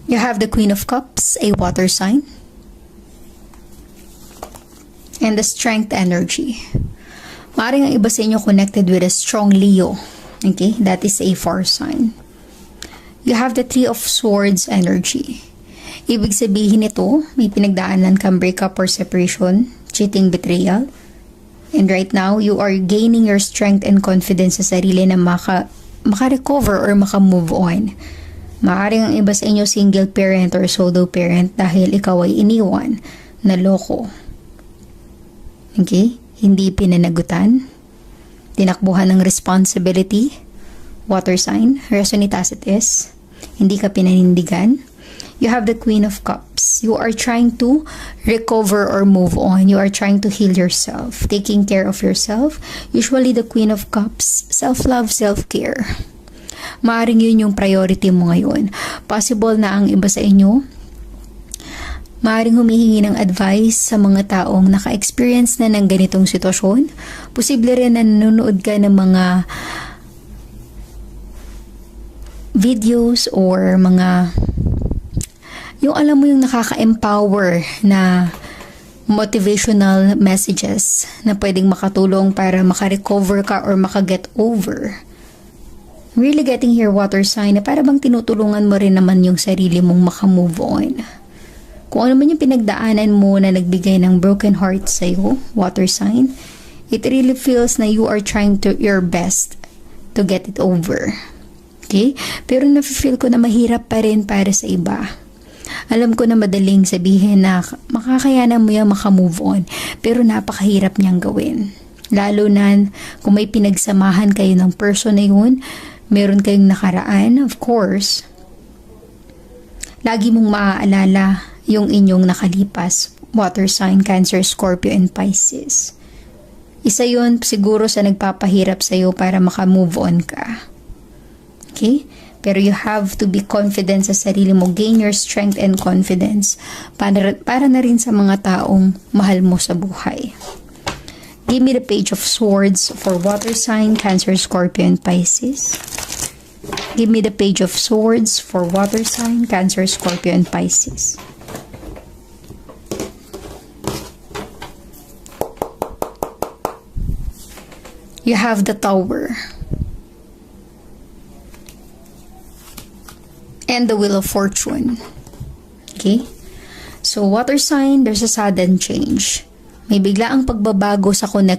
You have the Queen of Cups, a water sign. And the Strength energy. Maaaring ang iba sa inyo connected with a strong Leo. Okay, that is a fire sign. You have the Three of Swords energy. Ibig sabihin ito, may pinagdaanan kang breakup or separation, cheating, betrayal. And right now, you are gaining your strength and confidence sa sarili na maka-recover or maka-move on. Maaaring ang iba sa inyo single parent or solo parent dahil ikaw ay iniwan, naloko. Okay? Hindi pinanagutan. Tinakbuhan ng responsibility. Water sign. Resonitacitus. Hindi ka pinanindigan. You have the Queen of Cups. You are trying to recover or move on. You are trying to heal yourself. Taking care of yourself. Usually the Queen of Cups, self-love, self-care. Maaring yun yung priority mo ngayon. Possible na ang iba sa inyo, maaring humihingi ng advice sa mga taong naka-experience na ng ganitong sitwasyon. Posible rin na nanonood ka ng mga videos or mga yung alam mo yung nakaka-empower na motivational messages na pwedeng makatulong para maka-recover ka or maka-get over. Really getting here, water sign, na para bang tinutulungan mo rin naman yung sarili mong maka-move on. Kung ano man yung pinagdaanan mo na nagbigay ng broken heart sa'yo, water sign, it really feels na you are trying to your best to get it over. Okay? Pero nafe-feel ko na mahirap pa rin para sa iba. Alam ko na madaling sabihin na makakayanan mo yan maka-move on, pero napakahirap niyang gawin. Lalo na kung may pinagsamahan kayo ng person na yun, meron kayong nakaraan, of course, lagi mong maaalala yung inyong nakalipas, water sign, Cancer, Scorpio, and Pisces. Isa yun siguro sa nagpapahirap sa'yo para maka-move on ka. Okay? Pero you have to be confident sa sarili mo. Gain your strength and confidence para na rin sa mga taong mahal mo sa buhay. Give me the Page of Swords for water sign, Cancer, Scorpio, and Pisces. Give me the Page of Swords for water sign, Cancer, Scorpio, and Pisces. You have the Tower. And the Wheel of Fortune. Okay? So, water sign, there's a sudden change. May biglaang pagbabago sa connection